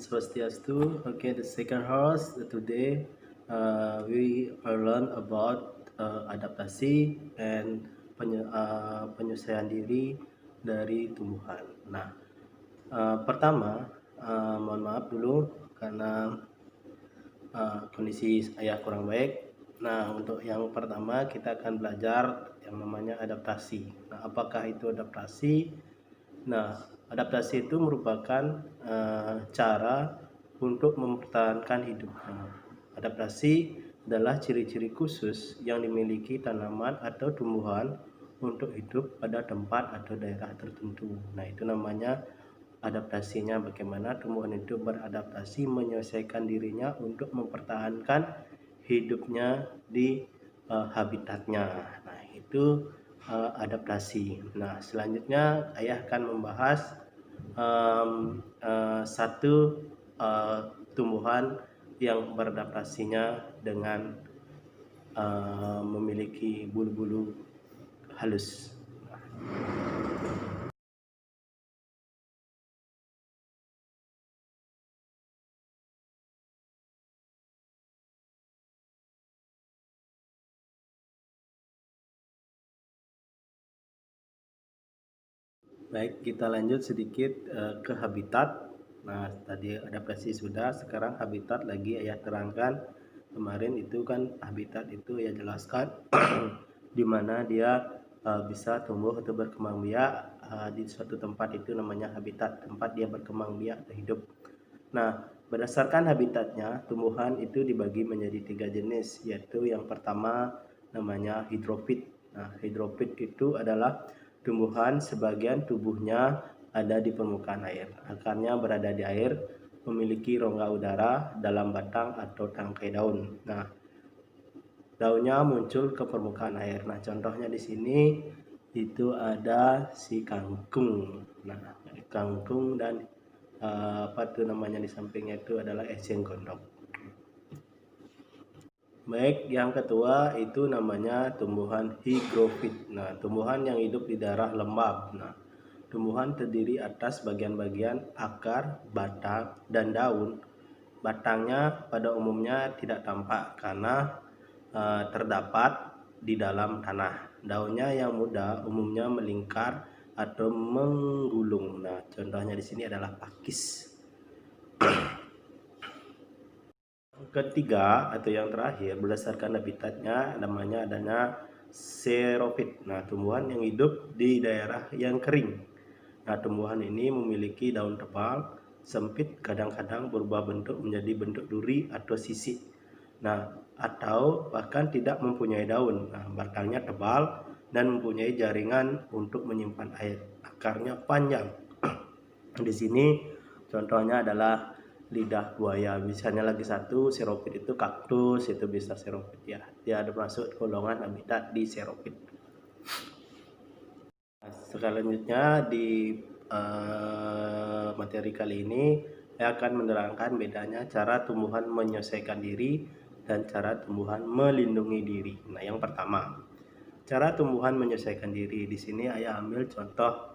Swastiastu. Okay, the second house today we learn about adaptasi and penyesuaian diri dari tumbuhan. Nah, pertama mohon maaf dulu karena kondisi saya kurang baik. Nah, untuk yang pertama kita akan belajar yang namanya adaptasi. Nah, apakah itu adaptasi? Nah, adaptasi itu merupakan cara untuk mempertahankan hidup. Nah, adaptasi adalah ciri-ciri khusus yang dimiliki tanaman atau tumbuhan untuk hidup pada tempat atau daerah tertentu. Nah, itu namanya adaptasinya, bagaimana tumbuhan itu beradaptasi menyelesaikan dirinya untuk mempertahankan hidupnya di habitatnya. Nah, itu adaptasi. Nah, selanjutnya ayah akan membahas satu tumbuhan yang beradaptasinya dengan memiliki bulu-bulu halus. Baik, kita lanjut sedikit ke habitat. Nah, tadi adaptasi sudah, sekarang habitat lagi ayah terangkan. Kemarin itu kan habitat itu ya jelaskan di mana dia bisa tumbuh atau berkembang biak di suatu tempat, itu namanya habitat, tempat dia berkembang biak atau hidup. Nah, berdasarkan habitatnya, tumbuhan itu dibagi menjadi 3 jenis, yaitu yang pertama namanya hidrofit. Nah, hidrofit itu adalah tumbuhan sebagian tubuhnya ada di permukaan air, akarnya berada di air, memiliki rongga udara dalam batang atau tangkai daun. Nah, daunnya muncul ke permukaan air. Nah, contohnya di sini itu ada si kangkung. Nah, kangkung dan apa tuh namanya di sampingnya itu adalah eceng gondok. Baik, yang kedua itu namanya tumbuhan higrofit. Nah, tumbuhan yang hidup di daerah lembab. Nah, tumbuhan terdiri atas bagian-bagian akar, batang, dan daun. Batangnya pada umumnya tidak tampak karena terdapat di dalam tanah. Daunnya yang muda umumnya melingkar atau menggulung. Nah, contohnya di sini adalah pakis. Ketiga atau yang terakhir, berdasarkan habitatnya namanya adanya xerophyt. Nah, tumbuhan yang hidup di daerah yang kering. Nah, tumbuhan ini memiliki daun tebal, sempit, kadang-kadang berubah bentuk menjadi bentuk duri atau sisik. Nah, atau bahkan tidak mempunyai daun. Nah, batangnya tebal dan mempunyai jaringan untuk menyimpan air. Akarnya panjang. Di sini contohnya adalah lidah buaya. Misalnya lagi satu xerophyt itu kaktus, itu bisa xerophyt ya. Dia ada masuk golongan habitat di xerophyt. Selanjutnya di materi kali ini saya akan menerangkan bedanya cara tumbuhan menyesuaikan diri dan cara tumbuhan melindungi diri. Nah, yang pertama, cara tumbuhan menyesuaikan diri. Di sini ayah ambil contoh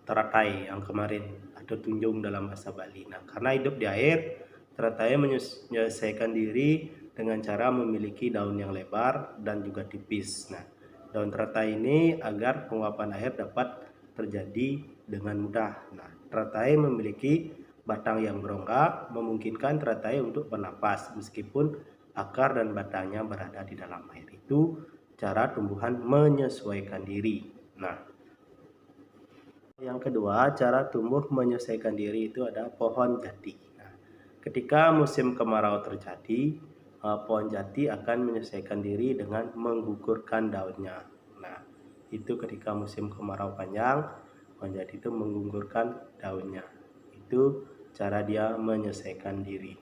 teratai yang kemarin atau tunjung dalam bahasa Bali. Nah, karena hidup di air, teratai menyelesaikan diri dengan cara memiliki daun yang lebar dan juga tipis. Nah, daun teratai ini agar penguapan air dapat terjadi dengan mudah. Nah, teratai memiliki batang yang berongga, memungkinkan teratai untuk bernapas meskipun akar dan batangnya berada di dalam air. Itu cara tumbuhan menyesuaikan diri. Nah, yang kedua, cara tumbuh menyesuaikan diri itu ada pohon jati. Nah, ketika musim kemarau terjadi, pohon jati akan menyesuaikan diri dengan menggugurkan daunnya. Nah, itu ketika musim kemarau panjang, pohon jati itu menggugurkan daunnya. Itu cara dia menyesuaikan diri.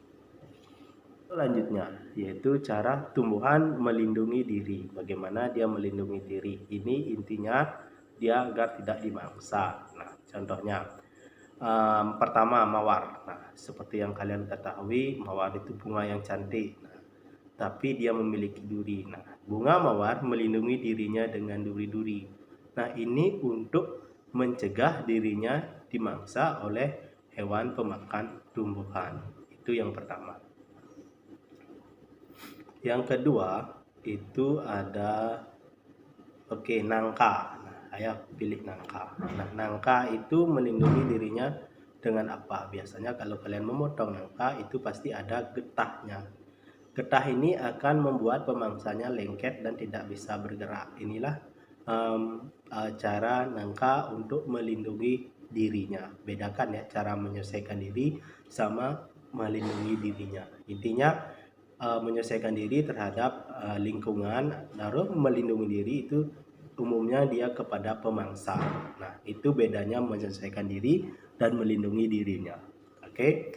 Selanjutnya, yaitu cara tumbuhan melindungi diri. Bagaimana dia melindungi diri? Ini intinya dia agar tidak dimangsa. Nah, contohnya pertama mawar. Nah, seperti yang kalian ketahui, mawar itu bunga yang cantik. Nah, tapi dia memiliki duri. Nah, bunga mawar melindungi dirinya dengan duri-duri. Nah, ini untuk mencegah dirinya dimangsa oleh hewan pemakan tumbuhan. Itu yang pertama. Yang kedua itu ada nangka. Nah, ayah pilih nangka. Nah, nangka itu melindungi dirinya dengan apa? Biasanya kalau kalian memotong nangka itu pasti ada getahnya. Getah ini akan membuat pemangsanya lengket dan tidak bisa bergerak. Inilah cara nangka untuk melindungi dirinya. Bedakan ya cara menyelesaikan diri sama melindungi dirinya. Intinya menyelesaikan diri terhadap lingkungan, lalu melindungi diri itu umumnya dia kepada pemangsa. Nah, itu bedanya menyelesaikan diri dan melindungi dirinya. Oke.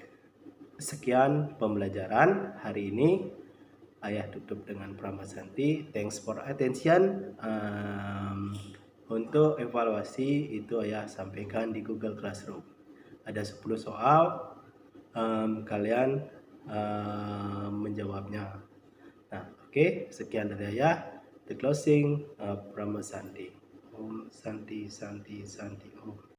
Sekian pembelajaran hari ini. Ayah tutup dengan Pramasanti. Thanks for attention. Untuk evaluasi itu ayah sampaikan di Google Classroom. Ada 10 soal. Kalian menjawabnya. Nah, oke. Sekian dari ayah. The closing Pramasanti. Om Santi Santi Santi Om.